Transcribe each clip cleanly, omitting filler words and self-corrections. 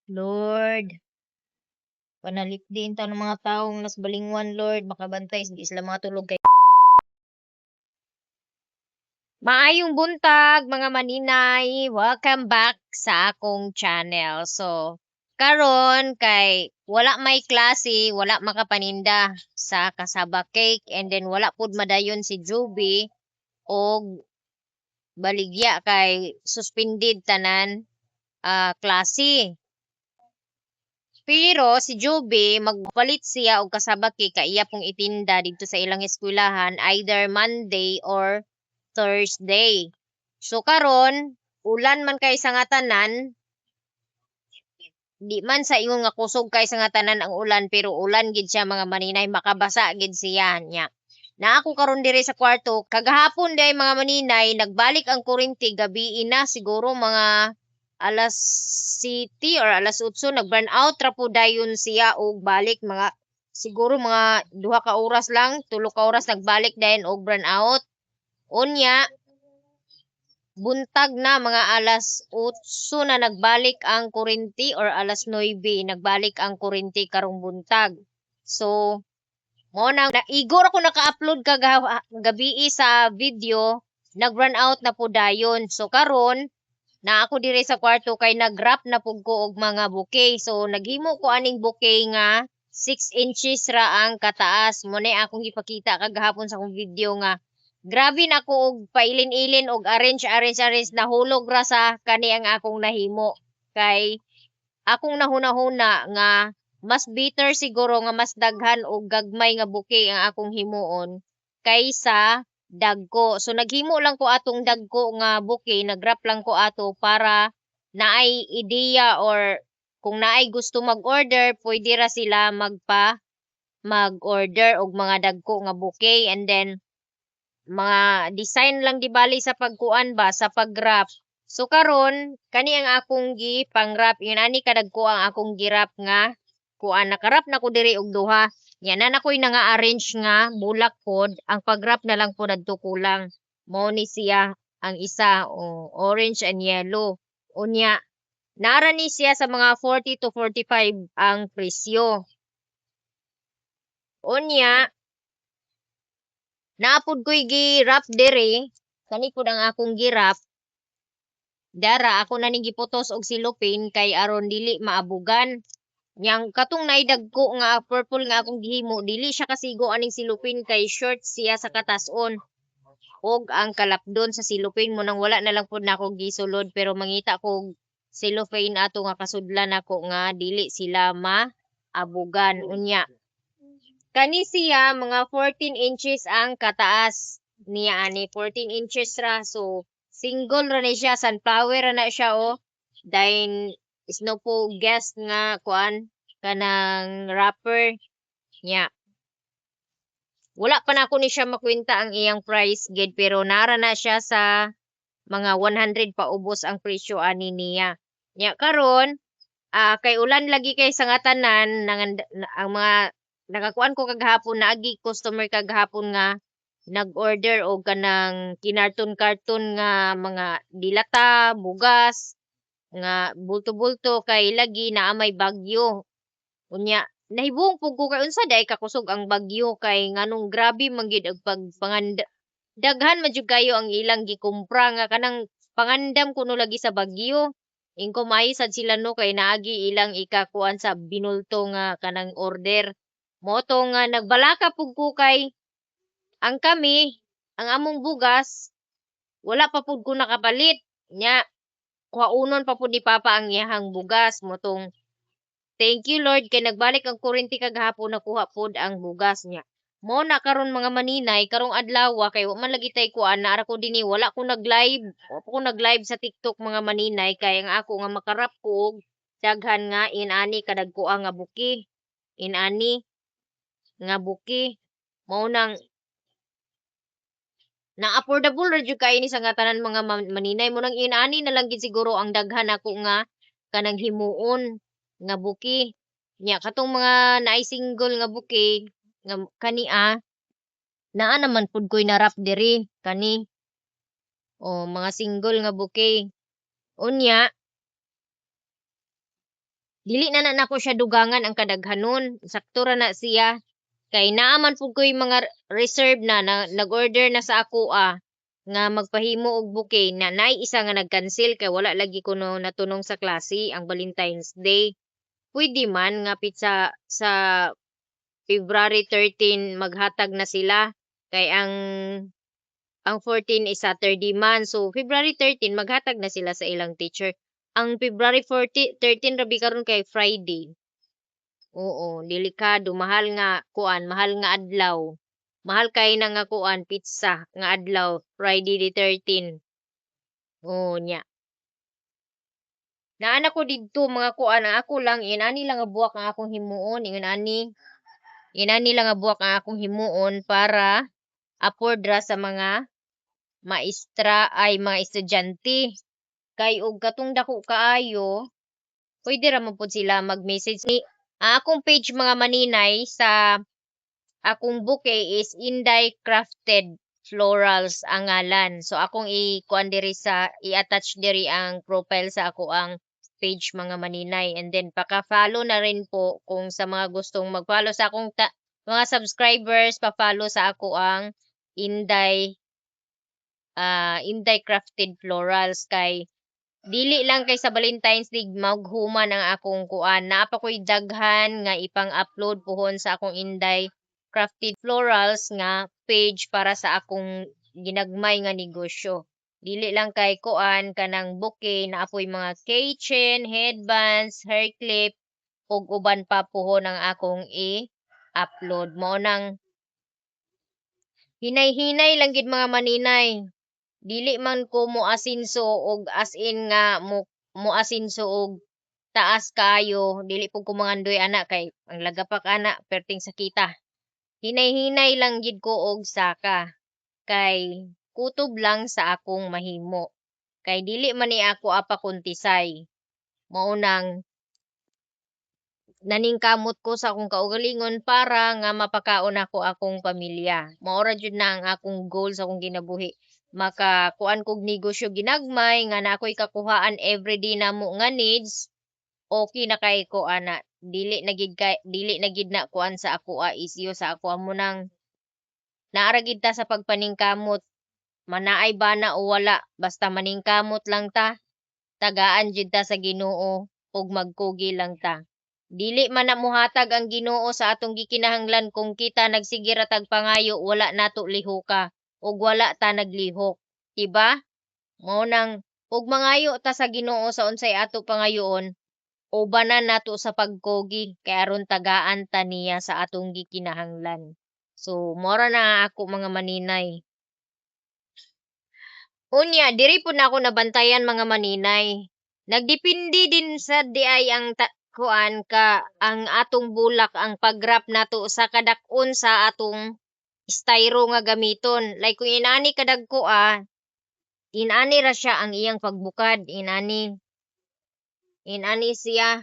Lord, panalikdiin ta ng mga taong nas balingwan, Lord, makabantay hindi sila matulog kay Maayong buntag mga maninay, welcome back sa akong channel. So, karon kay wala may klase, wala makapaninda sa kasaba cake and then wala pud madayon si Juby og baligya kay suspended tanan klase. Pero si Joby magpalit siya og kasabaki kay iya pong itinda dito sa ilang eskwelahan either Monday or Thursday. So karon ulan man kay sa nga tanan, di man sa ingon nga kusog kay sa nga tanan ang ulan pero ulan gid siya mga maninay makabasa gid siya nya. Na ako karon dire sa kwarto kagahapon day mga maninay nagbalik ang kuryente gabi na siguro mga alas 7 or alas 8 nag-burn out ra po dayon siya og balik mga siguro mga duha ka oras lang, tulo ka oras nagbalik dayon og burn out. Unya, buntag na mga alas 8 na nagbalik ang kuryente or alas 9 nagbalik ang kuryente karong buntag. So, mo nang igor ako naka-upload gabi sa video, nag-run out na po dayon. So karon na ako dire sa kwarto kay nag-wrap na pug ko og mga bouquet. So naghimo ko aning bouquet nga 6 inches ra ang kataas. Mo na akong ipakita kagahapon sa akong video nga grabe na ko og pailin-ilin og arrange nahulog ra sa kani ang akong nahimo. Kay akong nahuna-huna nga mas bitter siguro nga mas daghan og gagmay nga bouquet ang akong himuon kaysa dagko. So naghimo lang ko atong dagko nga bouquet, nagrap lang ko ato para naay ideya or kung naay gusto mag-order, pwede ra sila mag-order og mga dagko nga bouquet and then mga design lang di bali sa pagkuan ba sa pag-wrap. So karon kani ang akong gi pang-wrap yun ani kadagko ang akong girap nga kuan nakarap na ko diri og duha. Yan na nakoy nga arrange nga bulak pod ang pag-wrap na lang pod adto kulang. Mao ni siya ang isa orange and yellow. Unya nara ni siya sa mga 40 to 45 ang presyo. Unya naapod ko'y gi-wrap dere, kani pud ang akong gi-wrap. Dara ako na ning giputos og silopin kay aron dili maabugan. Yang katong naidagko nga purple nga akong gihimo, dili siya kasigo aning silopin kay short siya sa katason. Og ang kalapdon sa silopin mo nang wala na lang pud nako gisulod pero mangita ko cellophane ato nga kasudlan nako nga dili sila maabugan unya. Kani siya mga 14 inches ang kataas niya ani 14 inches ra so single ra ni siya sunflower ra na siya Dain snow po guest nga kuan kanang wrapper niya. Wala pa na ako ni siya makwenta ang iyang price gid pero nara na siya sa mga 100 pa ubos ang presyo ani niya. Nya karon kay ulan lagi kay sa nga tanan ang mga nakakuan ko kagahapon na agi customer kagahapon nga nag-order og kanang kinarton-karton nga mga dilata, bugas nga bulto-bulto kay lagi naa may bagyo. Unya nahibong pug ko kay unsa day kakusog ang bagyo kay nganong grabe man gid ang pagpanganda daghan man jud kayo ang ilang gikumpra nga kanang pangandam kuno lagi sa bagyo. Ingko may sad sila no kay naagi ilang ikakuan sa binulto nga kanang order. Moto nga nagbalaka pug ko kay ang kami ang among bugas wala pa pud ko nakapalit nya kuhaunon pa pud ni Papa ang iyahang bugas motong thank you Lord kay nagbalik ang kuryente kagahapon nakuha pud ang bugas niya. Mo na karon mga maninay karong adlaw kay wa man lagi tay kuan na ko dinhi wala ko nag-live sa TikTok mga maninay kay ang ako nga makarap ko og daghan nga inani kadagko nga buki. Inani nga buki mao nang na affordable ra jud kay ni sa nga tanan mga maninay mo nang inani na lang gid siguro ang daghan ako nga kanang himuon nga buki nya katong mga naay single nga buki nga kani naa naman pud ko'y narap diri kani mga single nga buki unya Dili na nako siya dugangan ang kadaghanon. Sakto ra na siya. Kay naaman po ko yung mga reserve na nag-order na sa ako nga magpahimo og bouquet na nay isa nga nag-cancel kay wala lagi ko no natunong sa klase ang Valentine's Day. Pwede man nga pizza sa February 13 maghatag na sila kay ang 14 is Saturday man. So February 13 maghatag na sila sa ilang teacher. Ang February 13 rabi karon kay Friday. Oo, delikado mahal nga kuan, mahal nga adlaw. Mahal kay na nga kuan pizza nga adlaw Friday the 13. Oo nya. Naana ko didto mga kuan ang ako lang inani lang nga buwak ang akong himuon inani lang nga buwak ang akong himuon para afford ra sa mga maestra ay mga estudyante. Kay og katong dako kaayo, pwede ra man pud sila mag-message ni ang akong page mga maninay sa akong bouquet is Inday Crafted Florals ang ngalan. So akong i-kuan diri sa i-attach diri ang profile sa ako ang page mga maninay and then paka-follow na rin po kung sa mga gustong mag-follow sa akong mga subscribers pa-follow sa ako ang Inday Inday Crafted Florals kay dili lang kay sa Valentine's Day maghuman ang akong kuan. Naapa ko'y daghan nga ipang-upload pohon sa akong Inday Crafted Florals nga page para sa akong ginagmay nga negosyo. Dili lang kay kuan kanang bouquet na apoy mga keychain, headbands, hair clip ug uban pa pohon ang akong i-upload. Mao nang hinay-hinay lang gid mga maninay. Dili man ko moasinso og as in nga moasinso og taas kayo, dili po ko mangandoy ana kay ang lagapak ana perting sakita. Hinay-hinay lang gid ko og saka kay kutob lang sa akong mahimo. Kay dili man ni ako apakuntisay. Maunang naningkamot ko sa akong kaugalingon para nga mapakaon ako akong pamilya. Mao ra jud na ang akong goal sa akong ginabuhi. Makakuan kog negosyo ginagmay nga na ako'y kakuhaan everyday namo nga needs. Okay na kay ko ana. Dili na gid na kuan sa ako isyo sa ako amo nang naara gid ta sa pagpaningkamot. Manaay bana o wala basta maningkamot lang ta. Tagaan jud ta sa Ginoo ug magkugi lang ta. Dili man na muhatag ang Ginoo sa atong gikinahanglan kung kita nagsigira tag pangayo wala nato lihoka ug wala ta naglihok. Diba? Mao nang ug mangayo ta sa Ginoo sa unsay ato pangayoon ubanan nato sa pagkogi kay aron tagaan ta niya sa atong gikinahanglan. So, mora na ako mga maninay. Unya, diri po na ako nabantayan mga maninay. Nagdepende din sa di ay ang kuan ka ang atong bulak ang pag-wrap nato sa kadak-on sa atong styro nga gamiton. Like kung inani kadagko inani ra siya ang iyang pagbukad, inani siya.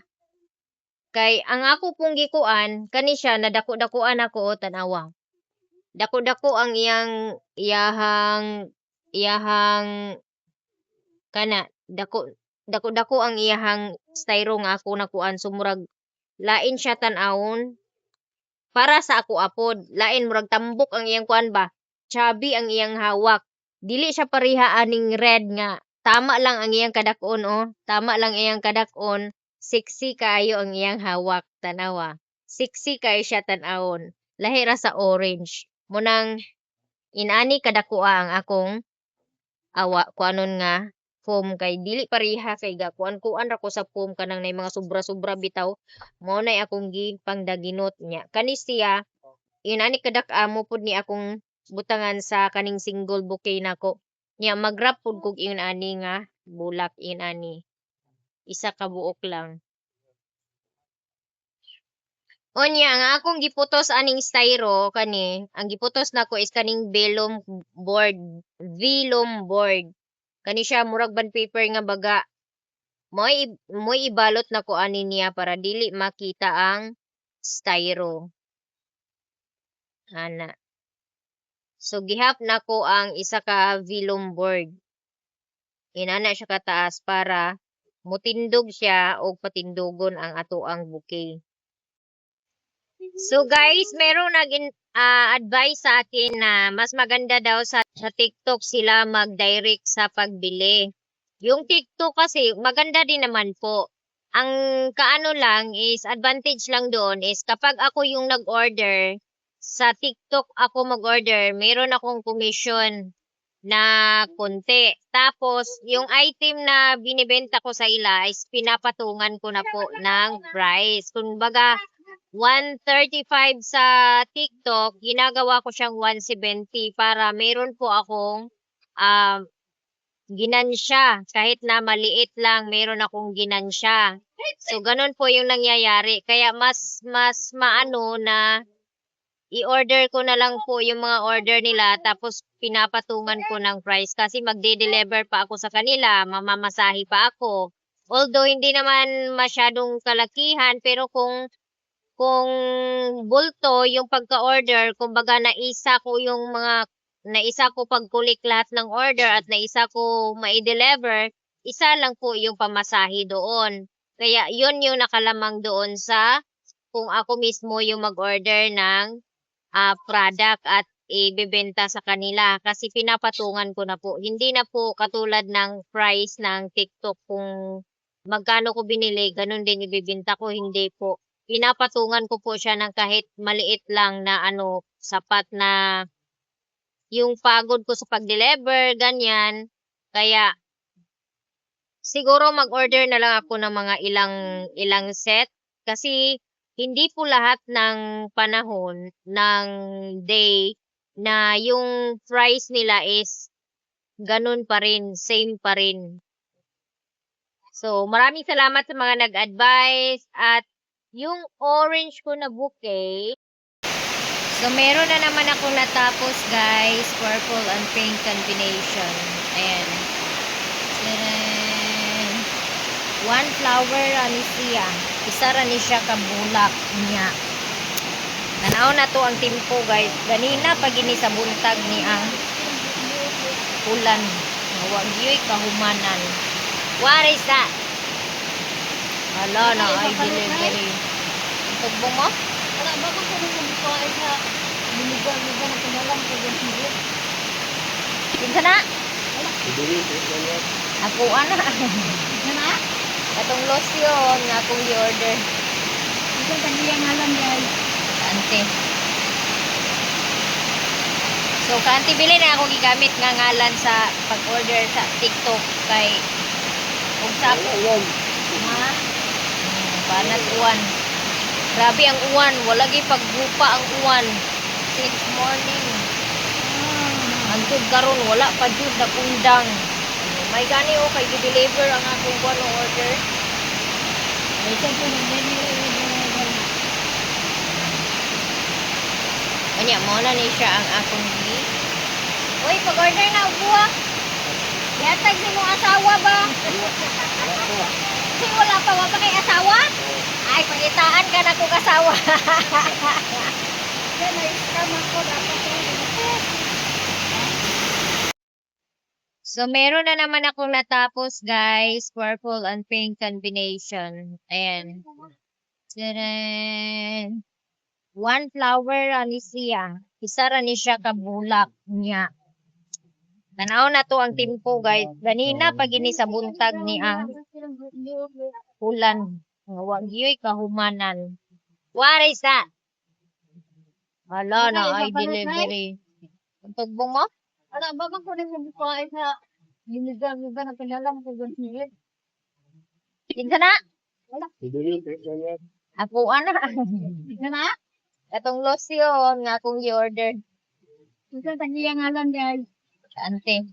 Kay ang ako pong gikuan kani siya nadako-dakoan ako tanawa. Dako-dako ang iyahang kana dako-dako ang iyahang styro nga ako nakuan sumurag lain siya tan-awon para sa ako apod lain murag tambok ang iyang kuan ba chubby ang iyang hawak dili siya pareha aning red nga tama lang ang iyang kadak-on tama lang iyang kadak-on sexy kaayo ang iyang hawak tanawa sexy kay siya tan-awon lahi ra sa orange munang inani kadako ang akong kuanon nga foam kay dili pareha kay gakuan-kuan ra ko sa foam kanang nay mga sobra-sobra bitaw mao nay akong gipangdaginot niya kani siya inani kadak-amo pud ni akong butangan sa kaning single bouquet nako niya mag-wrap pud kog inani nga bulak inani isa ka buok lang Onya, ang akong giputos aning styro kani, ang giputos nako is kaning vellum board. Kani siya murag bond paper nga baga. Mo'y ibalot nako ani niya para dili makita ang styro. Ana. So gihap nako ang isa ka vellum board. Inana siya kataas para mutindog siya o patindogon ang ato ang bouquet. So guys, merong advice sa akin na mas maganda daw sa TikTok sila mag-direct sa pagbili. Yung TikTok kasi maganda din naman po. Ang kaano lang is advantage lang doon is kapag ako yung nag-order sa TikTok ako mag-order, meron akong commission na konti. Tapos yung item na binibenta ko sa ila is pinapatungan ko na po ng price. Kumbaga 135 sa TikTok, ginagawa ko siyang 170 para meron po akong um, ginansya. Kahit na maliit lang, meron akong ginansya. So, ganun po yung nangyayari. Kaya mas maano na i-order ko na lang po yung mga order nila tapos pinapatungan ko ng price kasi magde-deliver pa ako sa kanila, mamamasahe pa ako. Although hindi naman masyadong kalakihan pero kung bulto yung pagka-order, kumbaga naisa ko pagkulik lahat ng order at naisa ko mai-deliver, isa lang po yung pamasahe doon. Kaya yun yung nakalamang doon sa kung ako mismo yung mag-order ng product at ibebenta sa kanila kasi pinapatungan ko na po. Hindi na po katulad ng price ng TikTok kung magkano ko binili, ganun din ibebenta ko, hindi po. Pinapatungan ko po siya ng kahit maliit lang na sapat na yung pagod ko sa pag-deliver, ganyan. Kaya siguro mag-order na lang ako ng mga ilang set kasi hindi po lahat ng panahon ng day na yung price nila is ganun pa rin, same pa rin. So, maraming salamat sa mga nag-advise at yung orange ko na bouquet. So, meron na naman ako natapos guys, purple and pink combination. Ayan. Tadaan! One flower ani siya. Isa ra ni siya kabulak niya. Tanaw na to ang timpo guys. Ganina pag ini sa buntag ni ang ulan. Wa gyud kahumanan. What is that? Hala na ay delivery. Tugbong mo? Wala ba kung kung magbuka sa lugar-lugar na kanalang ko yung higit? Kinsa na? Ako ana. Yan na? Katong lotion nga akong i-order. Ito kaniyang halang guys. Ante. So, kaanti bili na akong gigamit nga ngalan sa pag-order sa TikTok kay kung sa ako. Ha? Banat uwan. Grabe ang uwan. Wala gi paggupa ang uwan. Since morning. Antod karon wala pa jud na kundang. May gani o kay gi-deliver ang akong kuno order. Ito po nag-deliver. Kanya mo na ni siya ang akong gi. Uy, pag-order na buwa. Yatag si mong asawa ba? Kasi wala pa ba kay asawa? Ay, pangitaan ka na kong asawa. Kaya na-scam ako dapat So, meron na naman akong natapos, guys. Purple and pink combination. Ayan. Tadaan! One flower ani siya. Isa ra ni siya kabulak niya. Tanaw na to ang timpo, guys. Ganina pag ini sa buntag ni ang ulan. Nga wa gyud kahumanan. What is that? Hala na ay delivery. Tugbong mo? Wala ba kung magbuka sa lugar-lugar na kanalang ko yung higit? Kinsa na? Ako ana. Yan na? Katong lotion nga akong i-order. Ito kaniyang halang guys. Ante.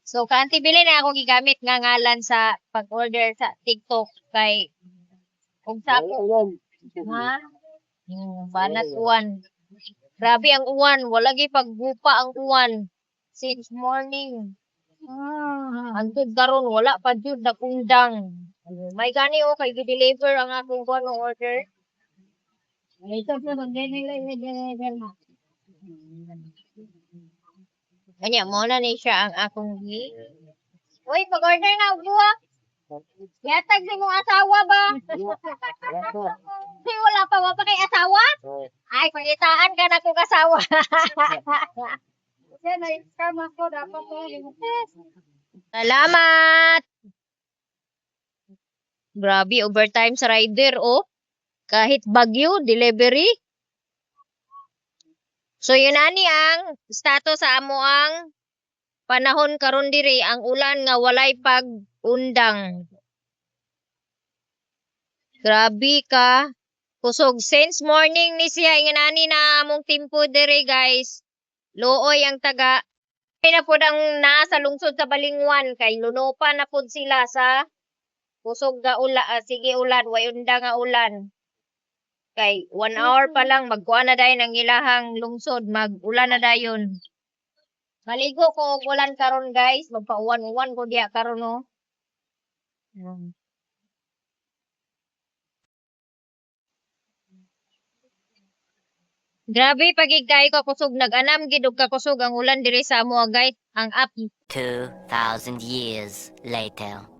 So, kaanti bili na akong gigamit nga ngalan sa pag-order sa TikTok kay kung sa ako. Ha? Banat uwan. Grabe ang uwan. Wala gi paggupa ang uwan. Since morning. Antod karon wala pa jud na kundang. May gani o kay gi-deliver ang akong kuno order. Ito po nag-deliver na. Kanya mo na ni siya ang akong gi Uy, pag-order na og duha. Yatag si mong asawa ba? Di wala pa wa pa kay asawa? Ay, pangitaan ka na kung asawa. Yan ay scam ako dapat ko. Salamat. Grabe, overtime sa rider, oh. Kahit bagyo, delivery. So, yun ani ang status sa amo ang panahon karon diri, ang ulan nga walay pag-undang. Grabe ka. Kusog. Since morning ni siya, inganani na among timpo diri, guys. Looy ang taga. Ay na pod ang naa sa lungsod sa Balingwan. Kay lunopa na pod sila sa kusog nga sige ulan, way unda nga ulan. Kay 1 hour pa lang, magkuha na dayon ang ilahang lungsod. Mag-ulan na dayon. Maligo ko og ulan karon guys. Magpa-uwan-uwan ko diya karon no. Grabe pagig kay ko kusog nag-anam gid og kakusog ang ulan diri sa amo guys. Ang 2,000 years later.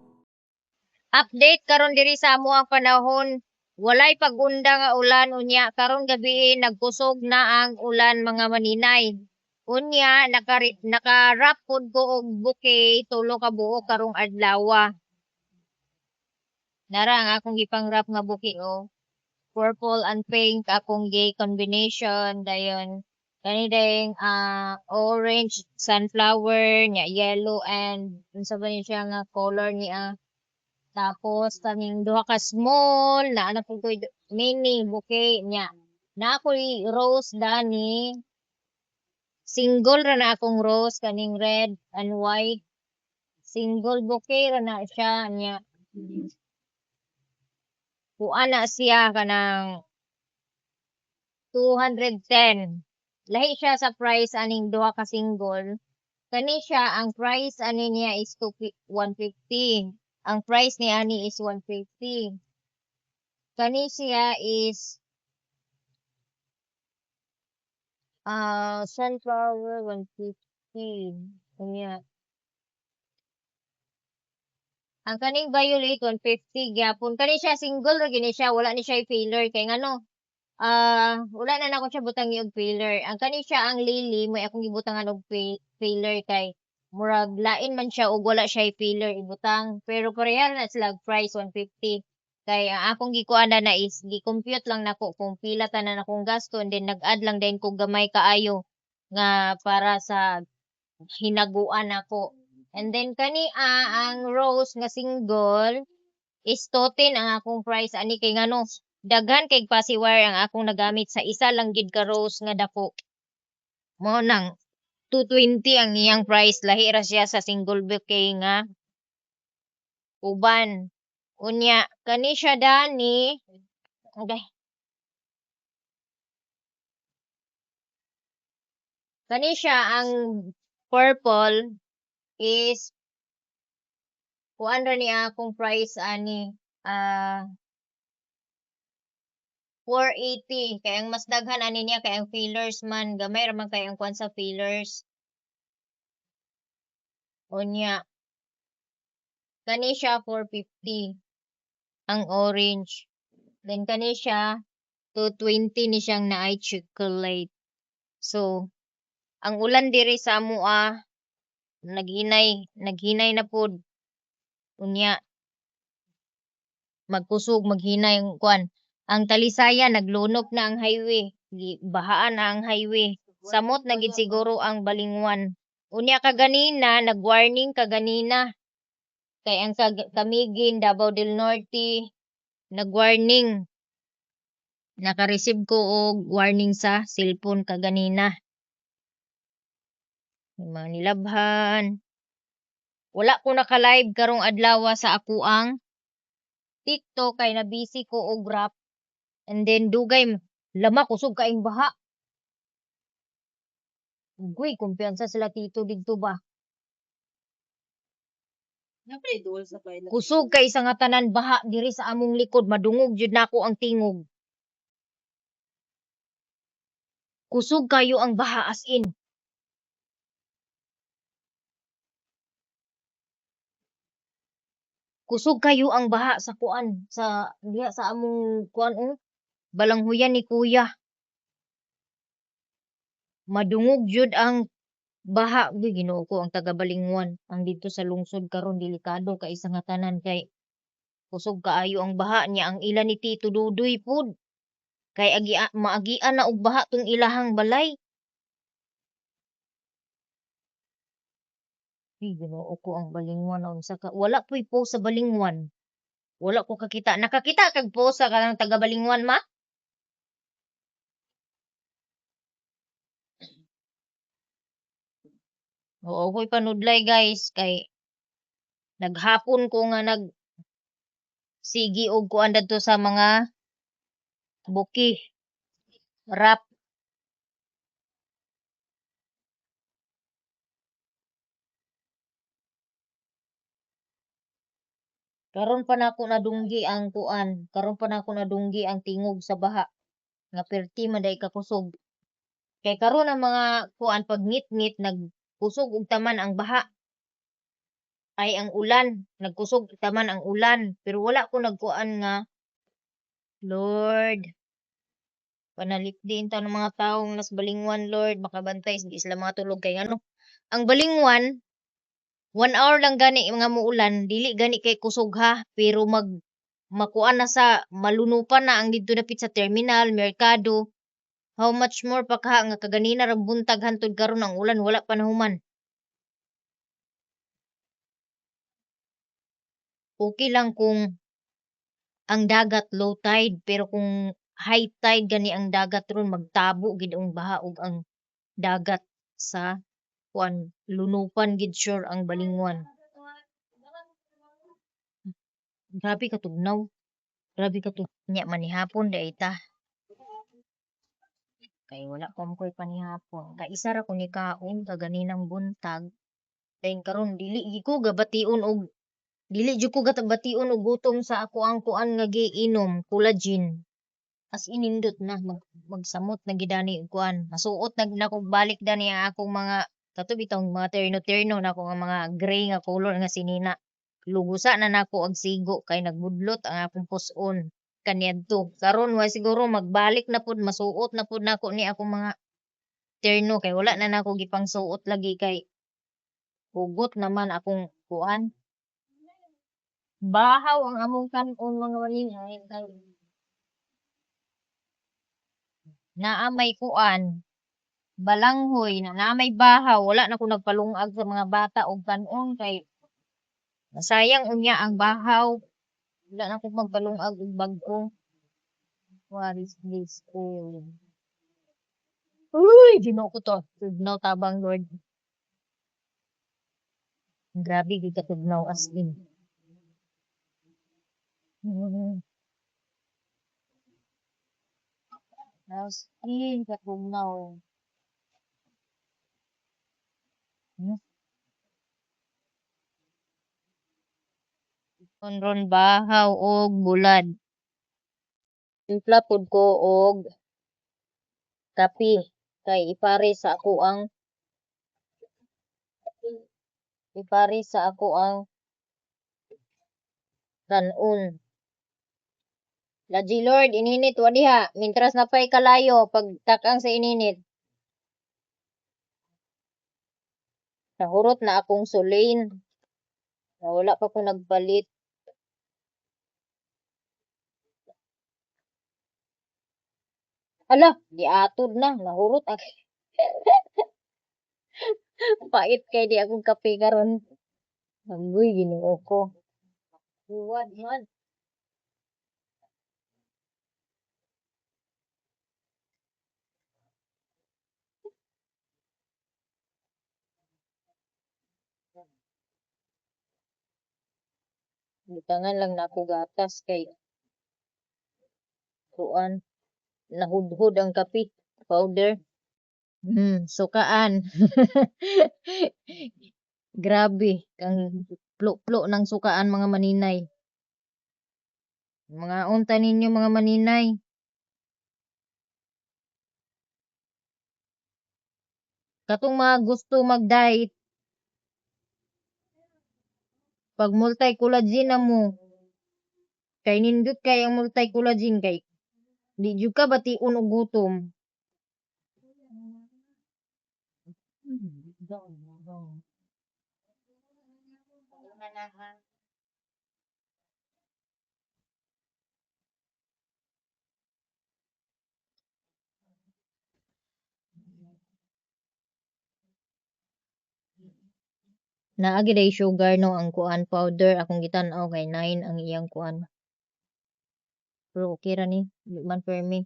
update karon diri sa amo ang panahon. Walay pagunda nga ulan unya karon gabi nagkusog na ang ulan mga maninay. Unya nakarap pod ko og bouquet tulo ka buo karong adlaw. Nara ang akong gipangrap nga bouquet oh. Purple and pink akong gay combination dayon. Kani dayong orange sunflower nya yellow and unsa ba ni siya nga color niya. Tapos kaming duha ka small na anak ko mini bouquet niya. Na ako'y rose dani. Single ra na akong rose kaning red and white. Single bouquet ra na siya niya. Kuha na siya kanang 210. Lahi siya sa price aning duha ka single. Kani siya ang price ani niya is 150. Ang price ni ani is 150. Kani siya is sunflower 150. Kanya. Ang kaning violet 150 gyapon. Kani siya single ra gini siya, wala ni siya filler kay ngano. Wala na nako siya butang og filler. Ang kani siya ang lily may akong gibutangan og filler kay murag lain man siya ug wala siya filler ibutang. Pero pareha na sila price 150. Kay ang akong gikuana na is gi-compute lang nako kung pila tanan akong gasto and then nag-add lang din kog gamay kaayo nga para sa hinaguan ako. And then kani ang rose nga single is 210 ang akong price ani kay ngano daghan kay pasiwire ang akong nagamit sa isa lang gid ka rose nga dako. Mo nang 220 ang iyang price lahi ra siya sa single bouquet nga uban. Unya kani siya dani okay. Kani siya ang purple is kuan ra ni akong price ani 480 kay ang mas daghan ani niya kay ang fillers man gamay ra man kay ang kuan sa fillers. Unya kani siya 450 ang orange. Then kani siya 220 ni siyang naay chocolate. So ang ulan diri sa amoa naghinay na pod. Unya magkusog maghinay ang kuan. Ang Talisaya naglunok na ang highway, bahaan na ang highway. Samot na gid siguro ang Balingwan. Unya kaganina nag-warning kaganina. Kay ang Camiguin, Davao del Norte nag-warning. Naka-receive ko og warning sa cellphone kaganina. Mga nilabhan. Wala ko naka-live karong adlaw sa ako ang TikTok kay na busy ko og rap. And then dugay lama kusog kaing baha. Uy, kumpiyansa sila tito dito ba? Kusog kay isa nga tanan baha diri sa among likod madungog jud nako ang tingog. Kusog kayo ang baha as in. kusog kayo ang baha sa kuan sa diha sa among kuan balanghuyan ni kuya. Madungog jud ang baha gi Ginoo ko ang taga Balingwan. Ang dito sa lungsod karon delikado kay sa nga tanan kay kusog kaayo ang baha niya ang ila ni Tito Dudoy pud. Kay maagian na og baha tong ilahang balay. Ginoo ko ang Balingwan unsa ka wala po'y post sa Balingwan. Wala ko kakita. Nakakita kag post sa kanang taga Balingwan ma? Oo, ko'y panudlay guys kay naghapon ko nga sigi og kuan dadto sa mga buki rap. Karon pa nako nadunggi ang kuan. Karon pa nako nadunggi ang tingog sa baha. Nga perti man day kakusog. Kay karon ang mga kuan pag ngit-ngit nagkusog og taman ang baha. Ay ang ulan, nagkusog taman ang ulan. Pero wala ko nagkuan nga Lord, panalipdin ta ng mga taong nas Balingwan, Lord, makabantay hindi sila mga tulog kay ano. Ang Balingwan 1 hour lang gani mga muulan, dili gani kay kusog ha, pero makuan na sa malunupan na ang didto dapit sa terminal, merkado. How much more pa ka nga kaganina ra buntag hantod karon ang ulan wala pa nahuman. Okay lang kung ang dagat low tide pero kung high tide gani ang dagat ron magtabo gid ang baha ug ang dagat sa kuan lunupan gid sure ang Balingwan. Grabe ka tugnaw. Grabe ka nya manihapon day ta. Kay wala pa mo ko'y panihapon. Kay isa ra ko ni kaon kaganinang buntag. Kay karon dili gi ko gabation og dili jud ko gatabation og gutom sa ako ang kuan nga giinom, collagen. As inindot na magsamot na gidani og kuan. Masuot na gid ako balik dani ang akong mga kato bitong mga terno-terno na ako nga mga gray nga color nga sinina. Lugusa na nako og sigo kay nagbudlot ang akong puson kaniadto. Karon wa siguro magbalik na pud masuot na pud nako ni akong mga terno kay wala na nako gipang suot lagi kay hugot naman akong kuan. Bahaw ang among kanon mga maningay kay naa may kuan balanghoy na may bahaw wala na ko nagpalungag sa mga bata og kanon kay sayang unya ang bahaw wala na ko magpalungag og bag-o. What is this cool? Uy, Ginoo ko to. Tugnaw tabang Lord. Grabe gid ka tugnaw as in. As in ka tugnaw. Konron bahaw og bulad. Timpla pud ko og kape kay ipari sa ako ang kanon. Laji Lord, ininit wa diha. Mintras napay kalayo pagtakang sa ininit. Nahurot na akong sulin. Na wala pa ko nagpalit. Ala, giatod na. Nahurot ako. Pait kay di akong kape karon. Agoy, Ginoo ko. Huwad man. Butangan lang na ako gatas kay kuan nahudhod ang kape powder. Sukaan. Grabe kang plo-plo ng sukaan mga maninay. Mga unta ninyo mga maninay. Katong mga gusto mag-diet Pag multi-collagen na mo, kay nindot kay ang multi-collagen kay di jud ka bation og gutom. Naagi day sugar no ang kuan powder akong gitan-aw kay 9 ang iyang kuan. Pero okay ra ni, di man permi.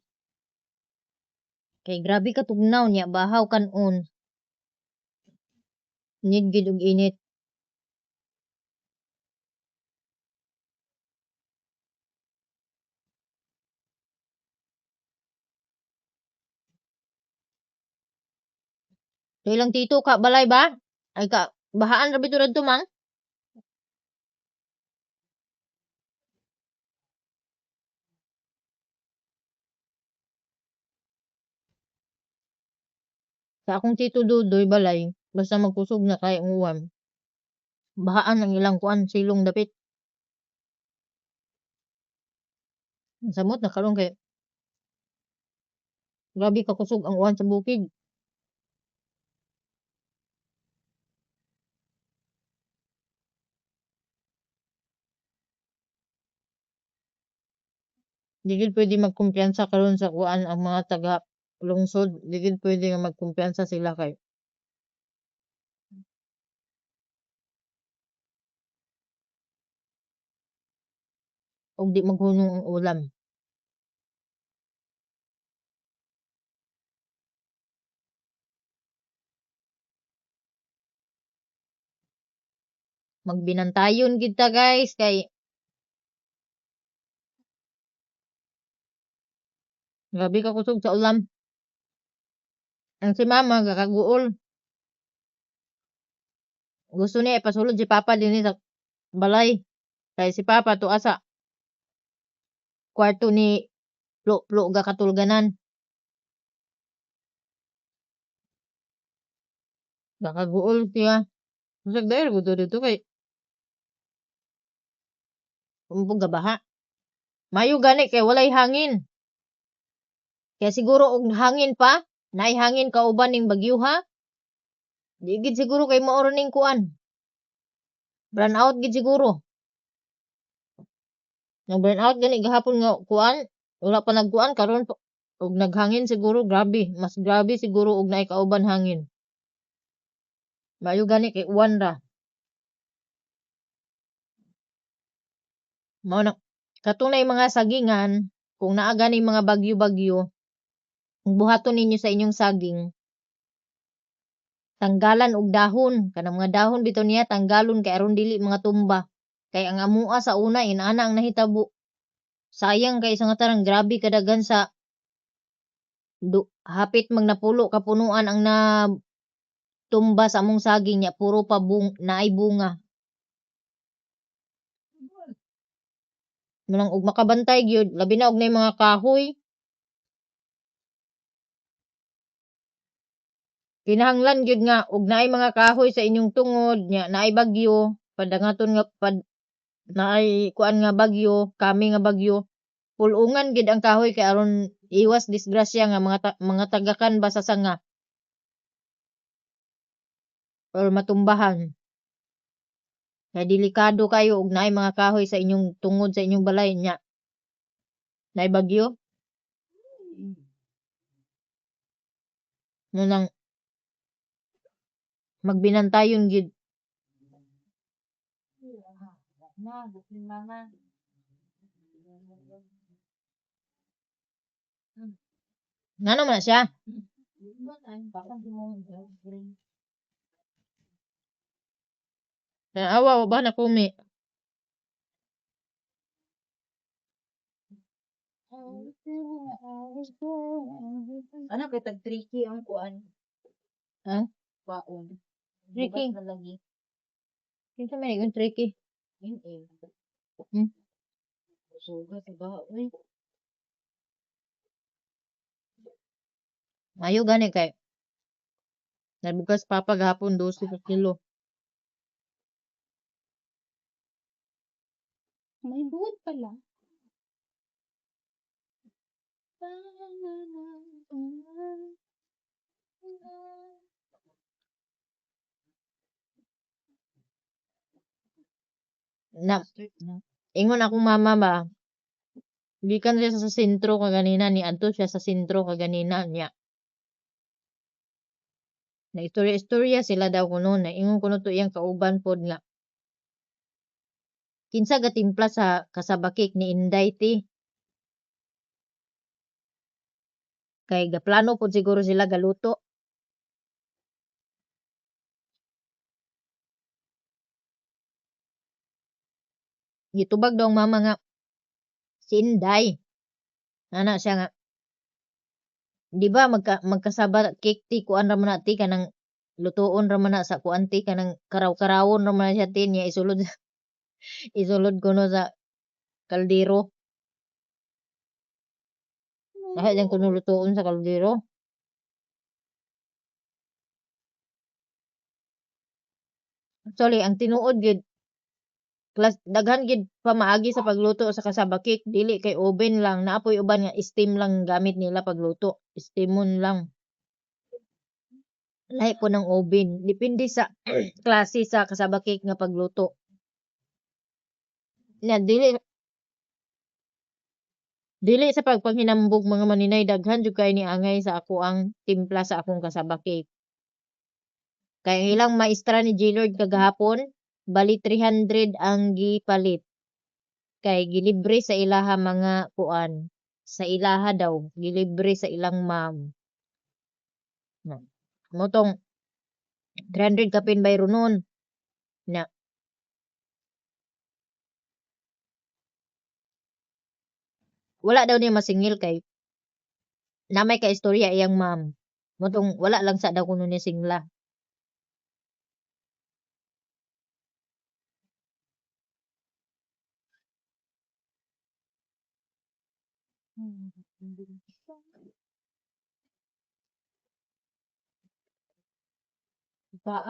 Kay grabe ka tugnaw niya, bahaw kanon. Need gid og init. So ilang tito ka balay ba? Ay ka bahaan ra bitud adto mang. Sa akong tito Dudoy balay, basta magkusog na kay ang uwan. Bahaan ang ilang kuan silong dapit. Ang samot na karon kay grabe ka kusog ang uwan sa bukid. Di gid pwede magkumpiyansa karon sa kuan ang mga taga lungsod. Di gid pwede nga magkumpiyansa sila kay og di maghunong ang ulam. Magbinantayon gid ta guys kay grabe ka kusog sa ulam. Ang si mama gakaguol. Gusto niya ipasulod si papa dinhi sa balay. Kay si papa tuwa sa kwarto ni Plo gakatulganan. Gakaguol siya. Usag daer gud dito kay umbog gabaha. Mayo gani kay walay hangin. Kaya siguro og hangin pa, naay hangin kauban ning bagyo ha. Di gid siguro kay mao ra ning kuan. Burn out gid siguro. Nag burn out gani gahapon nga kuan, wala pa nagkuan karon og naghangin siguro grabe, mas grabe siguro og naay kauban hangin. Mayo gani kay uwan ra. Mao na katong nay mga sagingan, kung naa gani mga bagyo-bagyo, kung buhaton ninyo sa inyong saging, tanggalan og dahon, kanang mga dahon bitaw niya tanggalon kay aron dili mga tumba. Kay ang amua sa una inana ang nahitabo. Sayang kay sa nga tarang grabe kadagan sa hapit magnapulo ka punuan ang na tumba sa among saging niya puro pa naay bunga. Manang og makabantay gyud labi na og nay mga kahoy. Kinahanglan gyud nga og naay mga kahoy sa inyong tungod nya naay bagyo, padangaton nga naay kuan nga bagyo, kami nga bagyo. Pulungan gid ang kahoy kay aron iwas disgrasya nga mga tagakan ba sa sanga or matumbahan. Kaya delikado kayo og naay mga kahoy sa inyong tungod sa inyong balay nya. Naay bagyo. Nang magbinantayon gid. Na, gutin mama. Ngano man siya? Bakang di mo green. Kaya awa ba na kumi. Ano kay tag tricky ang kuan? Ha? Baon. Tricky. Bugas na lagi. Kinsa man yung tricky? In. Hmm? Suga sa baon. Mayo gani kay nabugas papa gahapon 12 ka kilo. May buod pala. Na, ingon akong mama ba, gikan siya sa sentro kaganina, ni adto siya sa sentro kaganina niya. Na istorya-istorya sila daw kuno, na ingon kuno to iyang kauban pod nga. Kinsa gatimpla sa kasabakik ni Inday ti. Kay gaplano pod siguro sila galuto. Gitubag daw ang mama nga si Inday. Ana siya nga, di ba magkasabakik ti kuan ra man na ti kanang lutuon ra man na sa kuan ti kanang karaw-karawon ra man na siya ti niya isulod isulod kuno sa kaldero. Dahil yan kuno lutuon sa kaldero. Actually, ang tinuod gid daghan gid pamaagi sa pagluto sa kasabakik, dili kay oven lang, naapoy uban nga steam lang gamit nila pagluto, steamon lang. Lahi po ng oven, depende sa klase sa kasabakik nga pagluto. Na dili sa pagpanghinambog mga maninay, daghan jud kay ni angay sa ako ang timpla sa akong kasabakik. Kay ang ilang maestra ni J-Lord kagahapon, bali 300 ang gipalit. Kay gilibre sa ilaha mga kuan. Sa ilaha daw, gilibre sa ilang ma'am. Motong 300 kapin bayro nun. Na. Wala daw niya masingil kay namay ka istorya iyang ma'am. Motong wala lang sa daw kuno ni singla.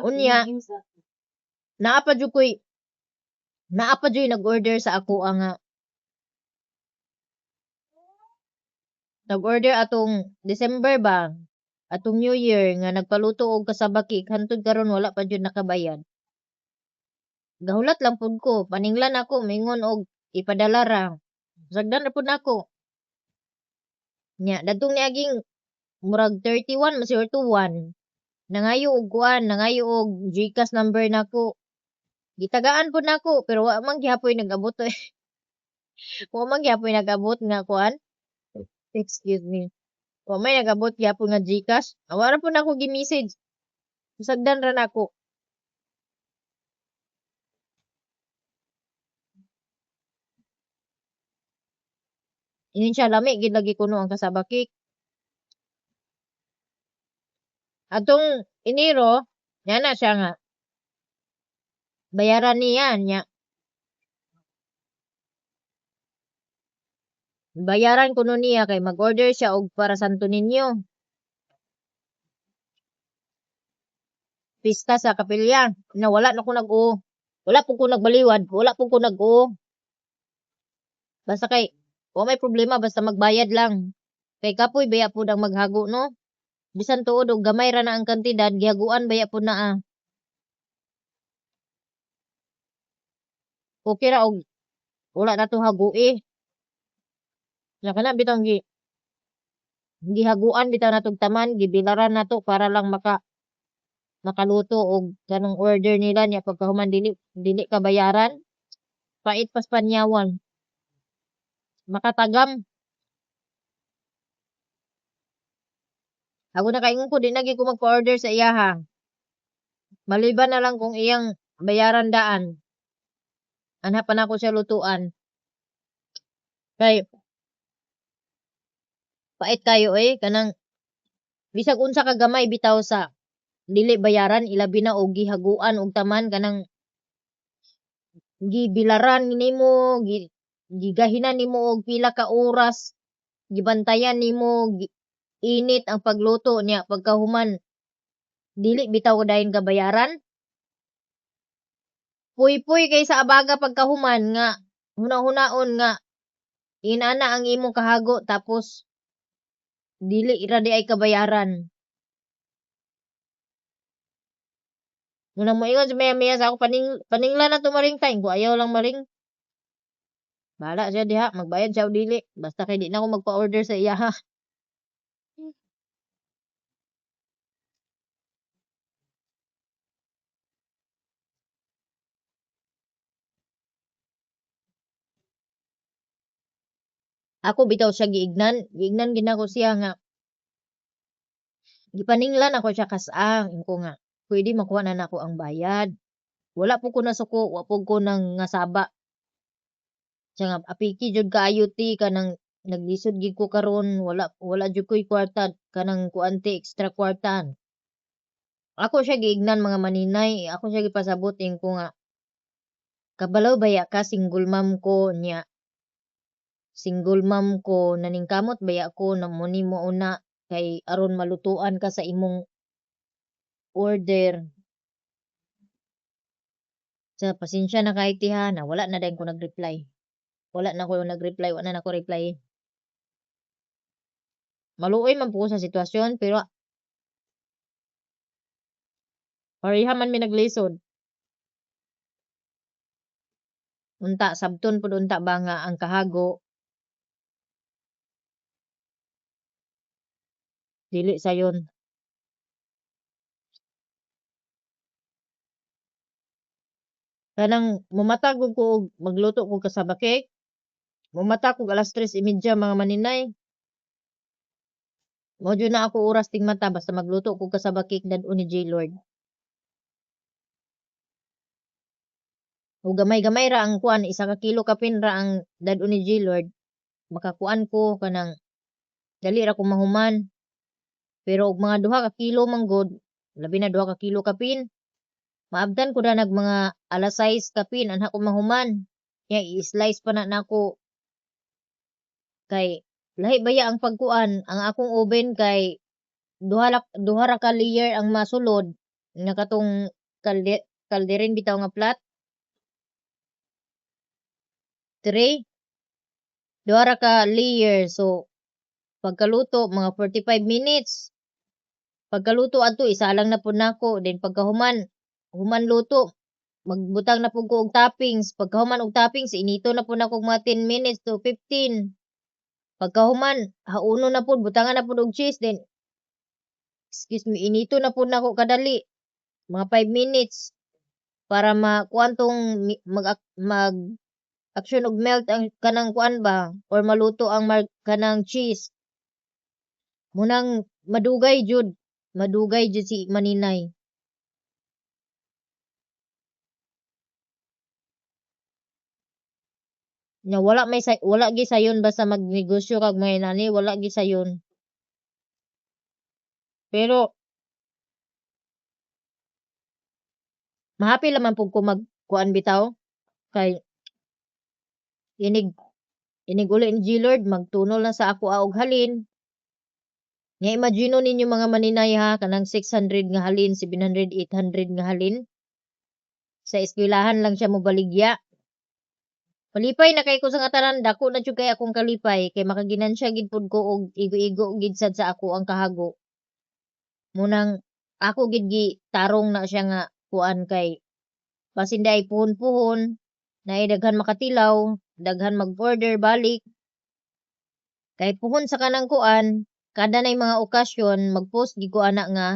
Unya, naapa jud nag-order sa ako ang nag-order atong December ba? Atong New Year nga nagpaluto og kasabaki hantod karon wala pa jud nakabayad. Gahulat lang pud ko, paninglan ako mingon og ipadala ra. Sagdan ra pud nako. Nya dadtong niaging murag 31 masir to 1. Nangayo og kuan, nangayo og GCash number nako. Gitagaan pud nako pero wa man gyapon nag-abot. Wa man gyapon nag-abot nga kuan. Excuse me. Wa may nag-abot gyapon nga GCash. Awara pud nako gi-message. Sagdan ra nako. Ingon siya lami gid lagi kuno ang kasabakik. Atong Enero, yana siya nga bayaran niya nya. Bayaran kuno niya kay mag-order siya og para Santo Niño. Pista sa kapilya. Na wala na ko nag-o. Wala po ko nagbaliwad. Wala po ko nag-o. Basta kay, wa may problema basta magbayad lang. Kay kapoy baya po ang maghago no. Bisan tuod og gamay ra na ang kantidad, gihaguan baya po na Okay ra og wala na to hagui. Na kana bitang gihaguan bitaw na tong taman, gibilaran na to para lang makaluto og kanang order nila niya pagkahuman dili ka bayaran. Pait pas panyawan. Makatagam. Ako na kaingon ko di na gyud ko magpa-order sa iyaha. Maliban na lang kung iyang bayaran daan. Anhapan ako siya lutuan. Kay pait kayo kanang bisag unsa ka gamay bitaw sa dili bayaran ilabi na og gihaguan og taman kanang gibilaran nimo gigahinan nimo og pila ka oras gibantayan nimo init ang pagluto niya pagkahuman dili bitaw dayon ka bayaran. Puy-puy kay sa abaga pagkahuman nga huna-hunaon nga inana ang imong kahago tapos dili ra di ay kabayaran. Muna mo ingon sa maya-maya sa ako paningla na to maring time ko ayaw lang maring. Bahala siya diha magbayad siya o dili basta kay di na ako magpa-order sa iya ha. Ako bitaw siya giignan gid nako siya nga gipaninglan ako siya kas-ang ko nga pwede makuha na nako ang bayad. Wala po ko nasuko, wa po ko nang ngasaba. Siya nga apiki jud kaayo ti kanang naglisod gid ko karon wala jud ko'y kwarta kanang kuante extra kwartahan. Ako siya giignan mga maninay, ako siya gipasabot ko nga kabalaw baya ka single mom ko niya. Single mom ko naningkamot baya ko na muni mo una kay aron malutuan ka sa imong order. Sa pasensya na kay tiha na wala na din ko nag-reply. Wala na ko nag-reply, wala na ko reply. Maluoy man po ko sa sitwasyon pero pareha man mi naglisod. Unta sabton pud unta ba nga ang kahago dili sayon. Kanang mumatag ko og magluto ko kasaba cake. Mumata ko alas 3:30 mga maninay. Mo jud na ako oras tingmata basta magluto ko kasaba cake dad-o ni J-Lord. O gamay-gamay ra ang kuan, isa ka kilo kapin ra ang dad-o ni J-Lord. Makakuan ko kanang dali ra ko mahuman. Pero og mga 2 ka kilo manggod, labi na 2 ka kilo kapin. Maabtan ko na nag mga alas 6 kapin anha ko mahuman. Nya i-slice pa na nako kay lahi baya ang pagkuan ang akong oven kay duha ra ka layer ang masulod nga katong kalderin bitaw nga flat tray duha ra ka layer so pagkaluto mga 45 minutes pagkaluto adto isa lang na pud nako then human luto magbutang na pud ko og toppings pagkahuman og toppings inito na pud nako mga 10 minutes to 15 pagkahuman hauno na pud butangan na pud og cheese then excuse me inito na pud nako kadali mga 5 minutes para makuan tong mag action og melt ang kanang kuan ba or maluto ang kanang cheese munang madugay jud si maninay nya wala gi sayon basta magnegosyo kag may nani wala gi sayon pero mahapi laman pud ko magkuan bitaw kay inig uli ni G-Lord magtunol na sa ako og halin nga imagino ninyo mga maninay ha kanang 600 nga halin 700 800 nga halin sa eskwelahan lang siya mobaligya palipay na kay ko sa katanan dako na jud kay akong kalipay kay makaginansya gid pud ko og igo-igo gid sad sa ako ang kahago munang ako gid gi tarong na siya nga kuan kay basin day puhon-puhon na daghan makatilaw daghan mag-order balik kay puhon sa kanang kuan kada nay mga okasyon mag-post gid ko ana nga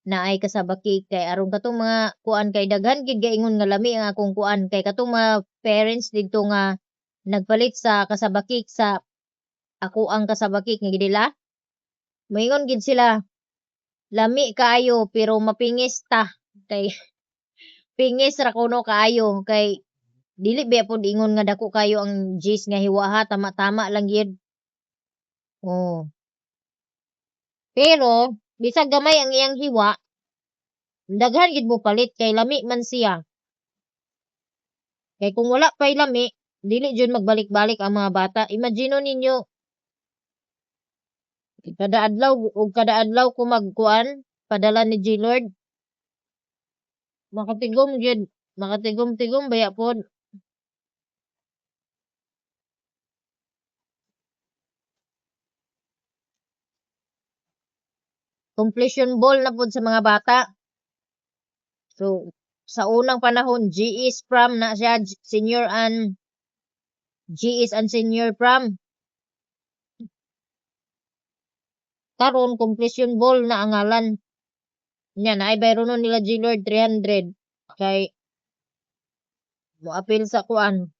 naay kasaba cake kay aron katong mga kuan kay daghan gid gaingon nga lami ang akong kuan kay katong mga parents didto nga nagpalit sa kasaba cake sa ako ang kasaba cake nga gidila moingon gid sila lami kaayo pero mapingis ta kay pingis ra kuno kaayo kay dili ba pud ingon nga dako kayo ang cheese nga hiwa ha tama-tama lang gyud oh pero bisag gamay ang iyang hiwa daghan gid mo palit kay lami man siya kay kung wala pay lami dili jud magbalik-balik ang mga bata imagino ninyo kada adlaw ko magkuan padala ni G-Lord makatigom baya pod completion ball na pud sa mga bata. So sa unang panahon GS prom na siya, senior and GS and senior prom. Karon completion ball na ang ngalan. Nya na ay bayro nun nila G-Lord 300 kay mo appeal sa kuan.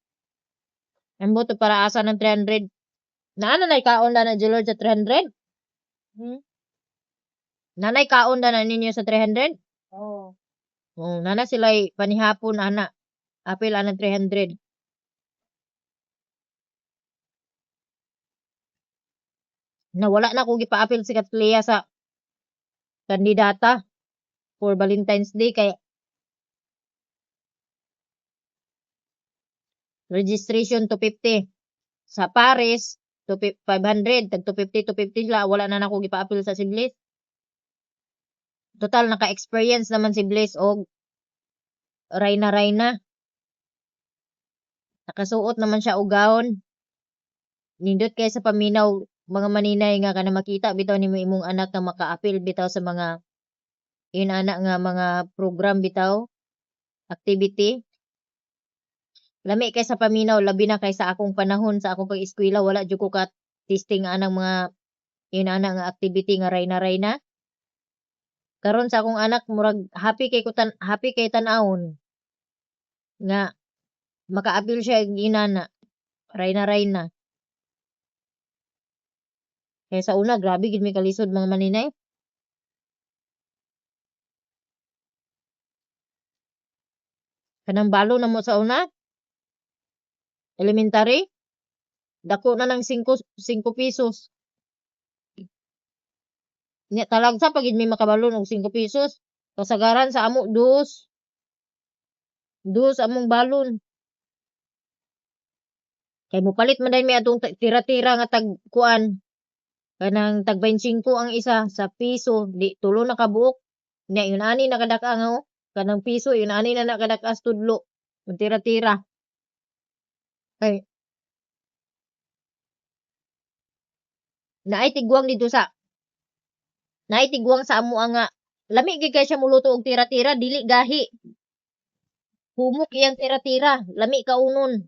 Ambo to para asa ng 300. Naana nay kaon na G-Lord sa 300? Hmm? Nanay kaon na ninyo sa 300? Oo. Oh, nana sila panihapon ana. Apil ana 300. Nawala na kong gipa-apil si Katleya sa kandidata for Valentine's Day kay registration 250. Sa Paris 500, tag 250 sila, wala na nako gipa-apil sa Siblis. Total naka-experience naman si Bliss og Rayna. Nakasuot naman siya og gown. Nindot kay sa paminaw mga maninay nga kana makita bitaw nimo imong anak nga maka-apil bitaw sa mga inana nga mga program bitaw, activity. Lami kay sa paminaw labi na kay sa akong panahon sa akong pag-eskwela wala jud ko ka testing anang mga inana nga activity nga Rayna. Karon sa akong anak murag happy kay tan-awon nga maka-apil siya og inana Rayna. Kaya sa una grabe gid mi kalisod mga maninay. Kanang balo na mo sa una elementary dako na ng 5 pesos. Nya talagsa pagid mi makabalon og 5 pesos. Kasagaran sa amo dos among balon. Kay mopalit man dai mi atong tira-tira nga tag kuan. Kanang tag 25 ang isa sa piso, di tulo na kabuok. Nya yun ani nakadaka nga oh. Kanang piso yun ani na nakadaka sa tudlo. Kung tira-tira. Kay naay tigwang sa amo nga lami gid kay siya muluto og tira-tira dili gahi. Humok iyang tira-tira, lami kaunon.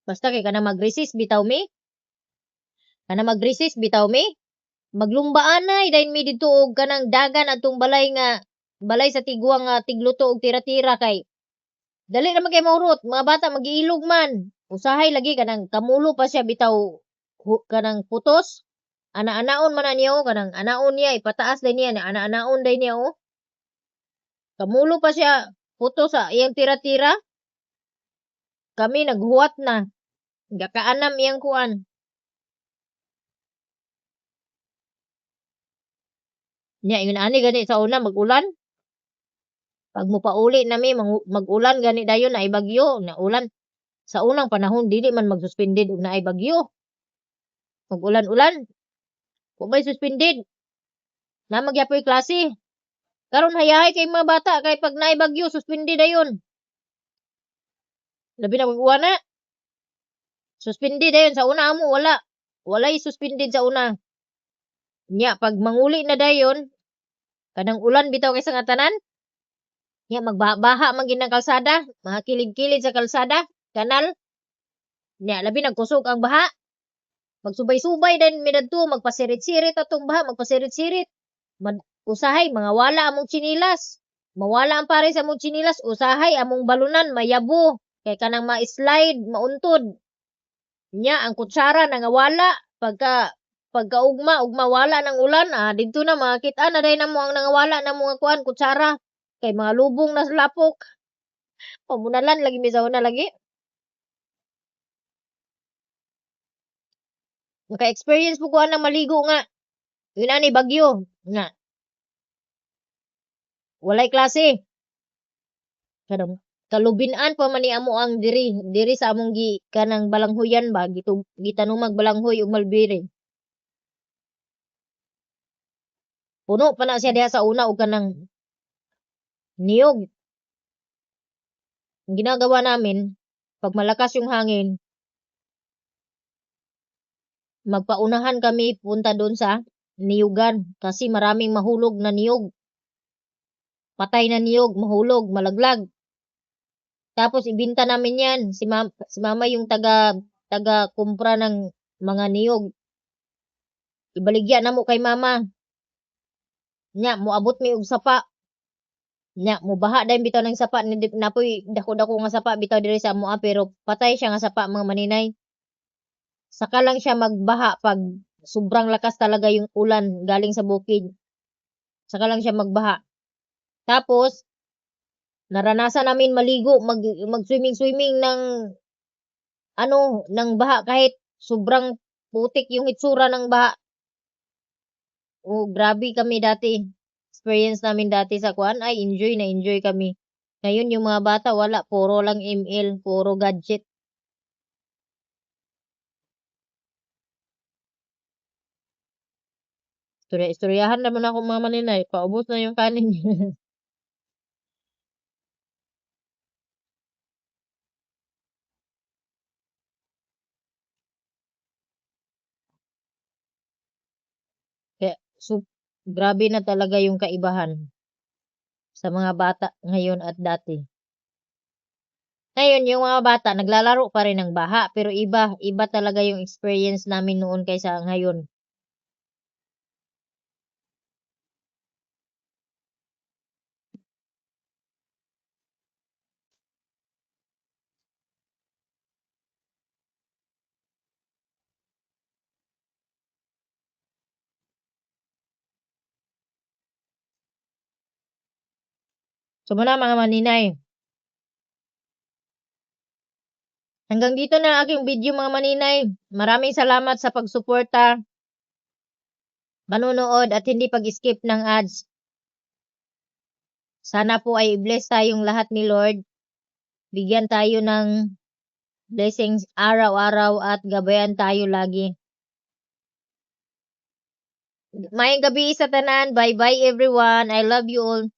Basta kay kana mag-resist bitaw mi. Maglumbaan na dayon mi didto og kanang dagan atong balay sa tigwang nga tigluto og tira-tira kay dali ra man kay maurot, mga bata magiilog man. Usahay lagi kanang kamulo pa siya bitaw kanang putos. Ana-anaon man niya oh, kanang anaon niya ipataas day niya, ana-anaon day niya oh. Kamulo pa siya putos sa iyang tira-tira. Kami naghuwat na. Gakaanam iyang kuan. Nya yun ani gani sa una mag-ulan. Pag mo pauli nami mag-ulan gani dayon na bagyo na ulan. Sa unang panahon dili man magsuspended og naay bagyo. Mag-ulan-ulan. Kung may suspended na magyapoy klase. Karon hayahay kay mga bata kay pag naay bagyo suspended dayon. Labi na mag-uwan na. Suspended dayon sa una amo wala. Walay suspended sa una. Nya pag manguli na dayon kanang ulan bitaw kay sa nga tanan. Nya magbaha man gid ang kalsada, mga kilid-kilid sa kalsada, kanal. Nya labi nagkusog ang baha. Magsubay-subay din mi dadto, magpasirit-sirit atong baha, magpasirit-sirit. Usahay mga wala among tsinilas. Mawala ang pare sa among tsinilas, usahay among balunan mayabo. Kay kanang ma-slide, mauntod. Nya ang kutsara nangawala pagkaugma wala ng ulan didto na makita na day namo ang nangawala na mga kuan kutsara kay mga lubong na lapok. Pamunalan lagi mi sa una lagi. Naka-experience po ko nang maligo nga. Yun ani bagyo nga. Walay klase. Kanang kalubinan pa man ni amo ang diri sa among kanang balanghoyan ba gitanumag balanghoy ug malbiri. Puno pa na siya diha sa una og kanang niyog. Ang ginagawa namin pag malakas yung hangin magpaunahan kami punta doon sa niyugan kasi maraming mahulog na niyog. Patay na niyog, mahulog, malaglag. Tapos ibinta namin yan. Si mama yung taga kumpra ng mga niyog. Ibaligya na mo kay mama. Nya, moabot mi og sapa. Nya, mubaha dahil bitaw ng sapa. Napoy dako-dako nga sapa bitaw diri sa amoa pero patay siya nga sapa mga maninay. Saka lang siya magbaha pag sobrang lakas talaga yung ulan galing sa bukid. Saka lang siya magbaha. Tapos, naranasan namin maligo, mag-swimming-swimming ng baha kahit sobrang putik yung itsura ng baha. Oh, grabe kami dati. Experience namin dati sa kuan ay enjoy kami. Ngayon yung mga bata wala, puro lang ML, puro gadget. Istoryahan naman ako mga maninay, paubos na yung kanin. Kaya, grabe na talaga yung kaibahan sa mga bata ngayon at dati. Ngayon, yung mga bata, naglalaro pa rin ng baha, pero iba talaga yung experience namin noon kaysa ngayon. So, muna mga maninay. Hanggang dito na ang aking video mga maninay. Maraming salamat sa pagsuporta, manonood at hindi pag-skip ng ads. Sana po ay bless tayong lahat ni Lord. Bigyan tayo ng blessings araw-araw at gabayan tayo lagi. Mayang gabi sa tanan. Bye-bye everyone. I love you all.